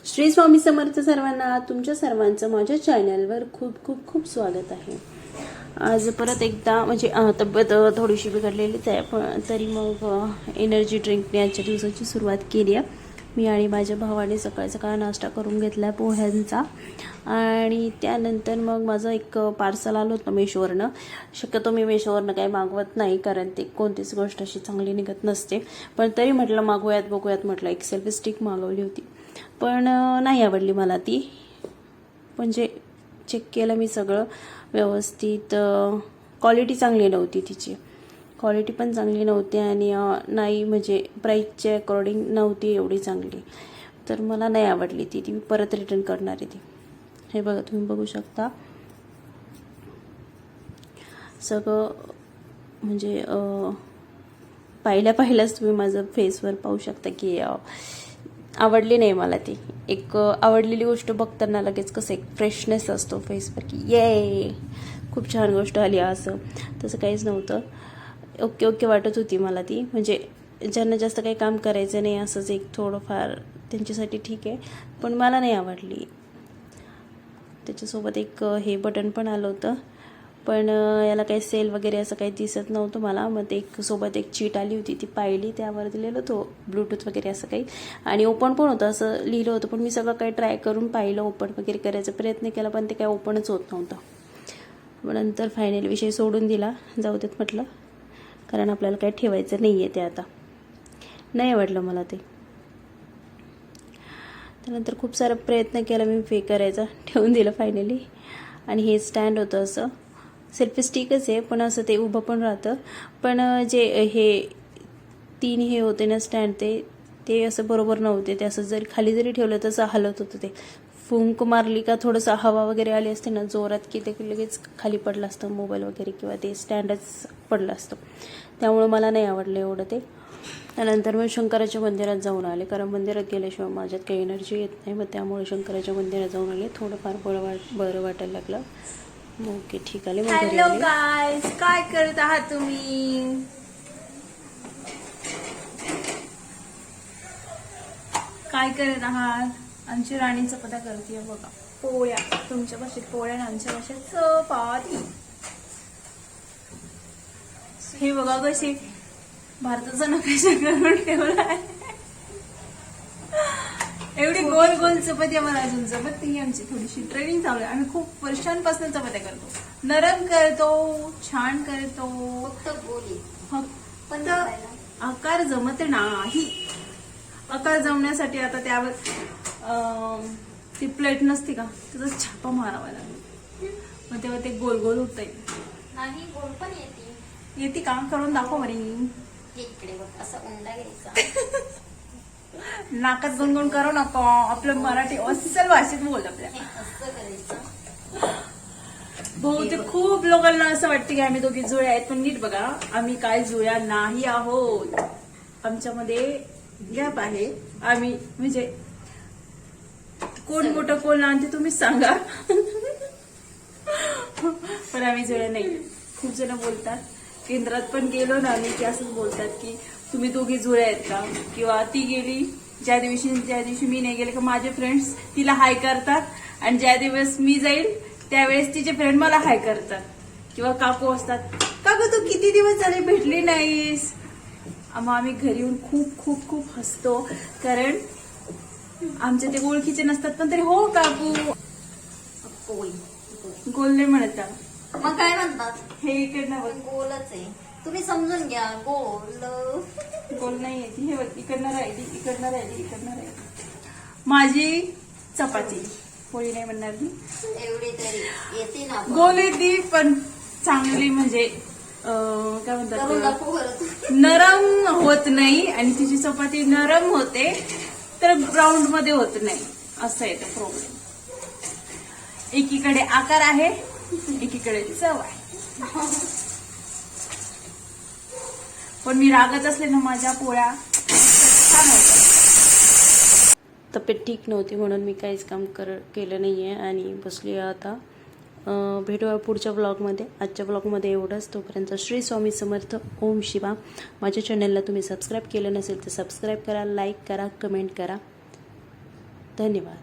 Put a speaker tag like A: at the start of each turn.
A: श्री स्वामी समर्थ सर्वांना. तुमच्या सर्वांचं माझ्या चॅनलवर खूप खूप खूप स्वागत आहे. आज परत एकदा म्हणजे तब्येत थोडीशी बिघडलेलीच आहे, पण तरी मग एनर्जी ड्रिंकने आजच्या दिवसाची सुरुवात केली आहे. मी आणि माझ्या भावाने सकाळ सकाळ नाश्ता करून घेतला पोह्यांचा, आणि त्यानंतर मग माझं एक पार्सल आलं होतं मेशोवरनं. शक्यतो मी मेशोवरनं काही मागवत नाही, कारण ते कोणतीच गोष्ट अशी चांगली निघत नसते, पण तरी म्हटलं मागवूयात बघूयात म्हटलं. एक सेल्फी स्टिक मागवली होती, पण नाही आवडली मला ती. म्हणजे चेक केलं मी सगळं व्यवस्थित, क्वालिटी चांगली नव्हती, तिची क्वालिटी पण चांगली नव्हती, आणि नाही म्हणजे प्राईसच्या अकॉर्डिंग नव्हती एवढी चांगली, तर मला नाही आवडली ती. मी परत रिटर्न करणार आहे ती. हे बघा, तुम्ही बघू शकता सगळं. म्हणजे पहिल्याच तुम्ही माझं फेसवर पाहू शकता की आवडली नाही मला ती. एक आवडलेली गोष्ट बघताना लगेच कसं एक फ्रेशनेस असतो फेसवर की ये खूप छान गोष्ट आली, असं तसं काहीच नव्हतं. ओके ओके वाटत होती मला ती. म्हणजे ज्यांना जास्त काही काम करायचं नाही, असंच एक थोडंफार त्यांच्यासाठी ठीक आहे, पण मला नाही आवडली. त्याच्यासोबत एक हे बटन पण आलं होतं, पण याला काही सेल वगैरे असं काही दिसत नव्हतं मला. मग ते एक सोबत एक चीट आली होती, ती पाहिली, त्यावर दिलेलं तो ब्लूटूथ वगैरे असं काही, आणि ओपन पण होतं असं लिहिलं होतं. पण मी सगळं काही ट्राय करून पाहिलं, ओपन वगैरे करायचा प्रयत्न केला, पण ते काही ओपनच होत नव्हतं. मग नंतर फायनल विषय सोडून दिला, जाऊ देत म्हटलं, कारण आपल्याला काही ठेवायचं नाही आहे ते. आता नाही आवडलं मला ते. त्यानंतर खूप सारा प्रयत्न केला मी पे करायचा, ठेवून दिलं फायनली. आणि हे स्टँड होतं, असं सेल्फी स्टिकच आहे, पण असं ते उभं पण राहतं. पण जे हे 3 हे होते ना स्टँड, ते असं बरोबर नव्हते. ते असं जरी खाली जरी ठेवलं तसं हलत होतं. ते फुंक मारली का थोडंसं हवा वगैरे आली असते ना जोरात, की ते लगेच खाली पडलं असतं मोबाईल वगैरे, किंवा ते स्टँडच पडलं असतं. त्यामुळं मला नाही आवडलं एवढं ते. त्यानंतर मग शंकराच्या मंदिरात जाऊन आले, कारण मंदिरात गेल्याशिवाय माझ्यात काही एनर्जी येत नाही. मग त्यामुळे शंकराच्या मंदिरात जाऊन आले. थोडंफार बरं वाटायला लागलं. ओके, ठीक आहे. मग घरी आले.
B: हॅलो गाईज, काय करत आहात तुम्ही? काय करत आहात? आमची राणी चपात्या करते बघा, पोळ्या. तुमच्या भाषेत पोळ्या आणि आमच्या भाषेत चपाती. हे बघा कशी भारताचा नकाशा करून ठेवलाय. एवढी गोल गोल चपाती. मला अजून चपाती ही आमची थोडीशी ट्रेनिंग चालू आहे. आम्ही खूप वर्षांपासून चपात्या करतो, नरम करतो, छान करतो, फक्त आकार जमत नाही. आकार जमण्यासाठी आता त्यावर ती प्लेट नसते का, त्याचा छापा मारावा लागेल, मग तेव्हा ते गोल गोल होत
C: नाही. गोल पण
B: येते काम करून दाखव बरी.
C: इकडे बघ, असा उंडा घ्यायचा.
B: नाकात गुणगुण करू नको, आपलं मराठी अस्सल भाषेत बोल. आपल्या
C: असं करायचं.
B: बहुतेक खूप लोकांना असं वाटतं की आम्ही दोघी जुळ्या आहेत, पण नीट बघा, आम्ही काय जुळ्या नाही आहोत. आमच्यामध्ये गॅप आहे. आम्ही म्हणजे कोण मोठं कोण लहान ते तुम्हीच सांगा. पण आम्ही जुळ्या नाही. खूप जण बोलतात, केंद्रात पण गेलो ना आम्ही, की असंच बोलतात की तुम्ही दोघी जुळ्या आहेत का, किंवा ती गेली ज्या दिवशी मी नाही गेले का माझे फ्रेंड्स तिला हाय करतात, आणि ज्या दिवस मी जाईल त्यावेळेस तिचे फ्रेंड मला हाय करतात. किंवा काकू असतात, काकू तू किती दिवस झाले भेटली नाहीस. मग आम्ही घरी येऊन खूप खूप खूप हसतो, कारण आमचे ते ओळखीचे नसतात, पण तरी हो काकू
C: गोल
B: गोल नाही म्हणतात.
C: मग काय म्हणतात?
B: हे इकडनं बघ,
C: गोलच आहे, तुम्ही समजून घ्या. गोल
B: गोल नाही आहे ती. हे बघ, इकडनं राहिली, इकडनं राहिली, इकडनं राहिली. माझी चपाती, पोळी नाही म्हणणार मी,
C: एवढी तरी येते ना.
B: गोल येते, पण चांगली म्हणजे काय
C: करून
B: म्हणतात,
C: दाखवू बरं.
B: नरम होत नाही. आणि तिची चपाती नरम होते, तर ग्राउंड मध्ये होत नाही. असं आहे तो प्रॉब्लेम. एकीकडे आकार आहे, एकीकडे चव आहे. पण मी रागत असले ना, माझ्या पोळ्या छान होत्या.
A: तब्येत ठीक नव्हती म्हणून मी काहीच काम केलं नाही आहे, आणि बसली आहे आता. भेटूया पुढच्या ब्लॉगमध्ये. आजच्या ब्लॉगमध्ये एवढंच. तोपर्यंत श्री स्वामी समर्थ. ओम शिवा. माझ्या चॅनलला तुम्ही सबस्क्राईब केलं नसेल तर सबस्क्राईब करा, लाईक करा, कमेंट करा. धन्यवाद.